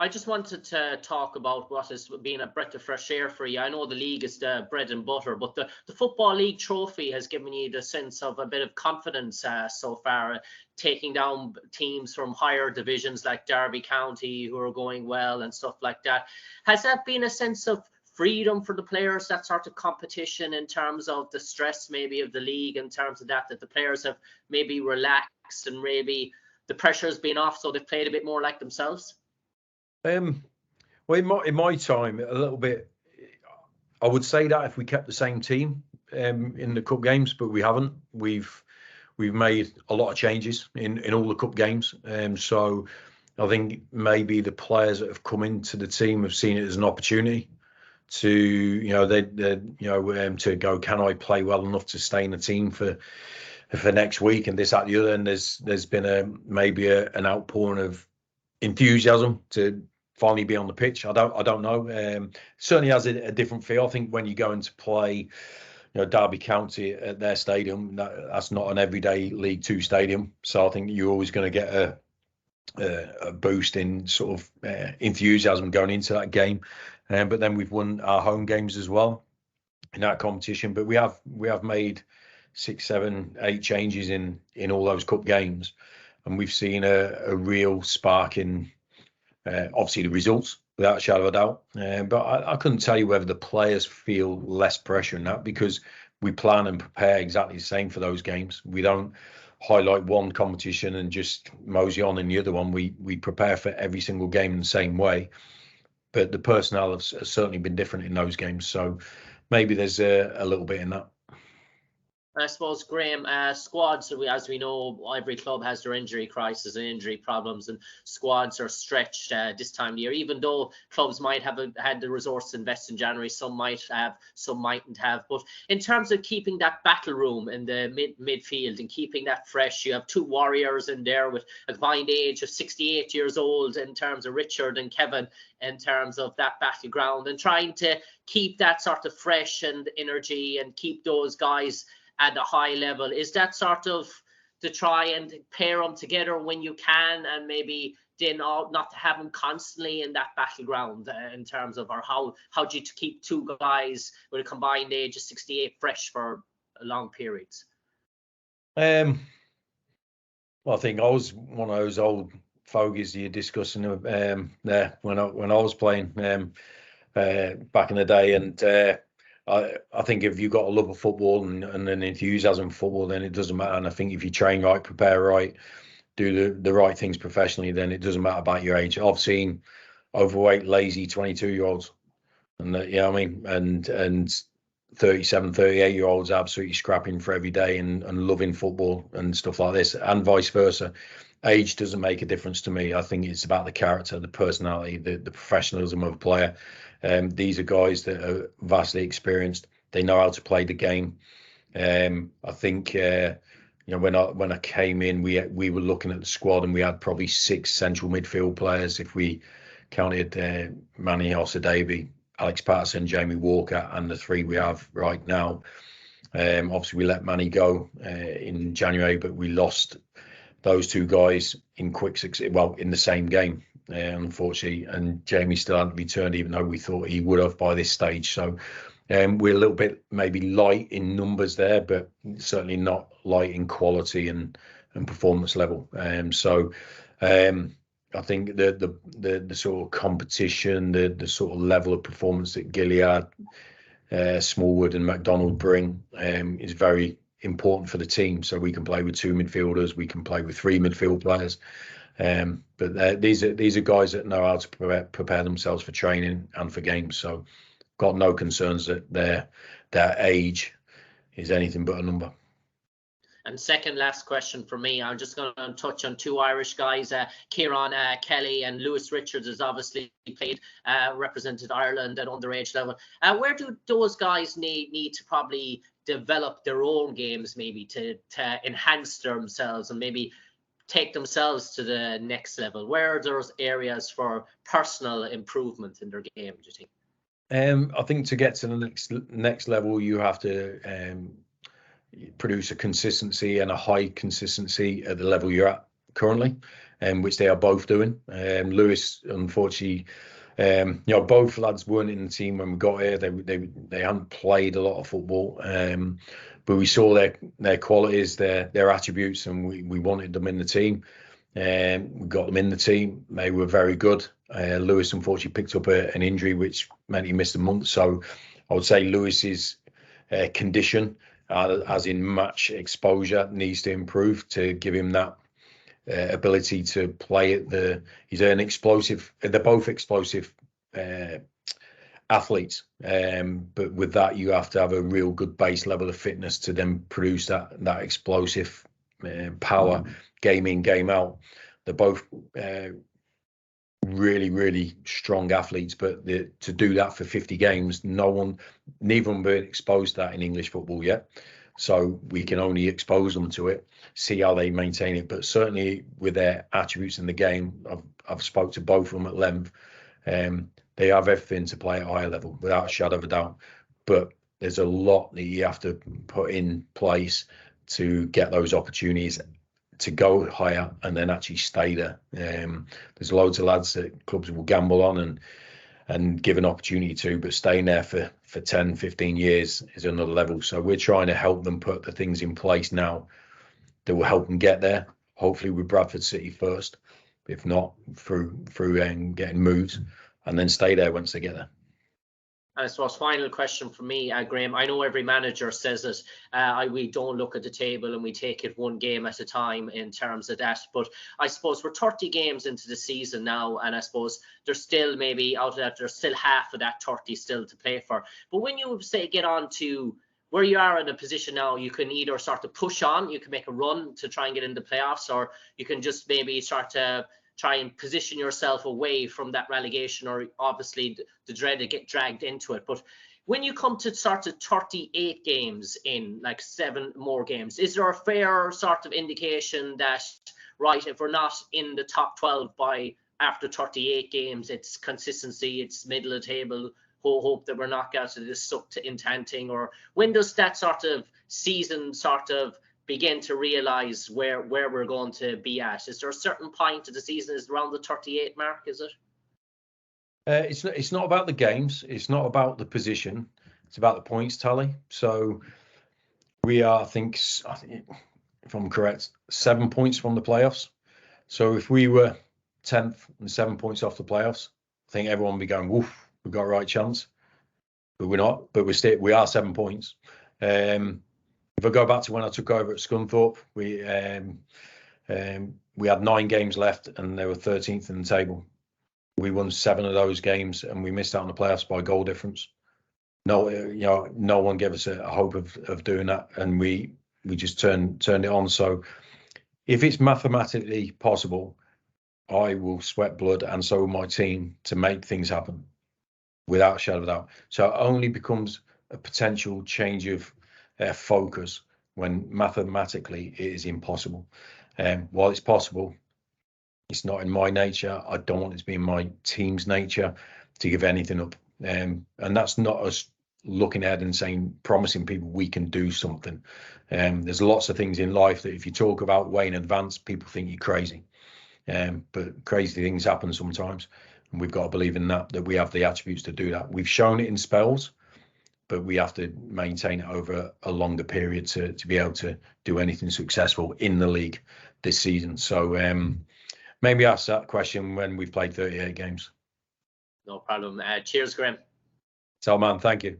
I just wanted to talk about what has been a breath of fresh air for you. I know the league is the bread and butter, but the Football League trophy has given you the sense of a bit of confidence so far, taking down teams from higher divisions like Derby County who are going well and stuff like that. Has that been a sense of freedom for the players, that sort of competition, in terms of the stress maybe of the league, in terms of that the players have maybe relaxed and maybe the pressure's been off, so they've played a bit more like themselves? Well, in my time, a little bit, I would say that if we kept the same team in the cup games, but we haven't. We've made a lot of changes in all the cup games, so I think maybe the players that have come into the team have seen it as an opportunity to, to go, can I play well enough to stay in the team for next week and this, that, the other. And there's been maybe an outpouring of enthusiasm to finally be on the pitch. I don't know. Certainly has a different feel. I think when you go into play, Derby County at their stadium, that's not an everyday League Two stadium. So I think you're always going to get a boost in sort of enthusiasm going into that game. But then we've won our home games as well in that competition. But we have made 6, 7, 8 changes in all those cup games, and we've seen a real spark in obviously the results, without a shadow of a doubt. But I couldn't tell you whether the players feel less pressure in that, because we plan and prepare exactly the same for those games. We don't highlight one competition and just mosey on in the other one. We prepare for every single game in the same way. But the personnel has certainly been different in those games. So maybe there's a little bit in that. I suppose, Graham, squads, as we know, every club has their injury crisis and injury problems, and squads are stretched this time of year. Even though clubs might have had the resource to invest in January, some might have, some mightn't have. But in terms of keeping that battle room in the midfield and keeping that fresh, you have 2 warriors in there with a combined age of 68 years old in terms of Richard and Kevin, in terms of that battleground, and trying to keep that sort of fresh and energy and keep those guys at a high level. Is that sort of to try and pair them together when you can, and maybe then not to have them constantly in that battleground in terms of, or how do you keep 2 guys with a combined age of 68 fresh for long periods? Well, I think I was one of those old fogies you're discussing there when I was playing back in the day, and I think if you've got a love of football and an enthusiasm for football, then it doesn't matter. And I think if you train right, prepare right, do the right things professionally, then it doesn't matter about your age. I've seen overweight, lazy 22-year-olds, and and 37, 38-year-olds absolutely scrapping for every day and loving football and stuff like this, and vice versa. Age doesn't make a difference to me. I think it's about the character, the personality, the professionalism of a player. These are guys that are vastly experienced. They know how to play the game. I think when I came in, we were looking at the squad, and we had probably 6 central midfield players if we counted Manny Davy, Alex Patterson, Jamie Walker, and the 3 we have right now. Obviously, we let Manny go in January, but we lost those 2 guys in quick succession, well, in the same game, unfortunately. And Jamie still hadn't returned, even though we thought he would have by this stage. So we're a little bit maybe light in numbers there, but certainly not light in quality and performance level. So I think the sort of competition, the sort of level of performance that Gilead, Smallwood and McDonald bring is very important for the team. So we can play with 2 midfielders, we can play with 3 midfield players, but these are guys that know how to prepare themselves for training and for games. So got no concerns that their age is anything but a number. And second last question for me, I'm just going to touch on 2 Irish guys. Kieran Kelly and Lewis Richards has obviously played, represented Ireland at underage level. Where do those guys need to probably develop their own games, maybe to enhance themselves and maybe take themselves to the next level? Where are those areas for personal improvement in their game, do you think? I think to get to the next level, you have to produce a consistency and a high consistency at the level you're at. currently, which they are both doing. Lewis, unfortunately, both lads weren't in the team when we got here. They hadn't played a lot of football, but we saw their qualities, their attributes, and we wanted them in the team. We got them in the team. They were very good. Lewis unfortunately picked up an injury which meant he missed a month. So I would say Lewis's condition, as in match exposure, needs to improve to give him that ability to play at he's an explosive. They're both explosive athletes, but with that you have to have a real good base level of fitness to then produce that explosive power game in, game out. They're both really strong athletes, but to do that for 50 games, neither of them been exposed to that in English football yet. So we can only expose them to it, see how they maintain it. But certainly with their attributes in the game, I've spoke to both of them at length. They have everything to play at a higher level, without a shadow of a doubt. But there's a lot that you have to put in place to get those opportunities to go higher and then actually stay there. There's loads of lads that clubs will gamble on and give an opportunity to, but staying there for 10, 15 years is another level. So we're trying to help them put the things in place now that will help them get there, hopefully with Bradford City first, if not through getting moved, and then stay there once they get there. And I suppose final question for me, Graham. I know every manager says it. We don't look at the table and we take it one game at a time in terms of that. But I suppose we're 30 games into the season now, and I suppose there's still maybe out of that, there's still half of that 30 still to play for. But when you say get on to where you are in a position now, you can either start to push on, you can make a run to try and get into playoffs, or you can just maybe start to try and position yourself away from that relegation, or obviously the dread to get dragged into it. But when you come to sort of 38 games in, like 7 more games, is there a fair sort of indication that, right, if we're not in the top 12 by after 38 games, it's consistency, it's middle of the table, hope that we're not going to this suck to intanting? Or when does that sort of season sort of begin to realize where we're going to be at? Is there a certain point of the season? Is it around the 38 mark, is it? It's not about the games, it's not about the position, it's about the points tally. So we are, I think if I'm correct, 7 points from the playoffs. So if we were 10th and 7 points off the playoffs, I think everyone would be going, woof, we've got a right chance. But we're not, but we are 7 points. If I go back to when I took over at Scunthorpe, we had 9 games left and they were 13th in the table. We won 7 of those games and we missed out on the playoffs by goal difference. No one gave us a hope of doing that, and we just turned it on. So if it's mathematically possible, I will sweat blood, and so will my team, to make things happen without a shadow of a doubt. So it only becomes a potential change of focus when mathematically it is impossible. While it's possible, it's not in my nature. I don't want it to be in my team's nature to give anything up. And that's not us looking ahead and saying, promising people we can do something. There's lots of things in life that if you talk about way in advance, people think you're crazy. But crazy things happen sometimes, and we've got to believe in that we have the attributes to do that. We've shown it in spells, but we have to maintain it over a longer period to be able to do anything successful in the league this season. So maybe ask that question when we've played 38 games. No problem. Cheers, Graham. So, man, thank you.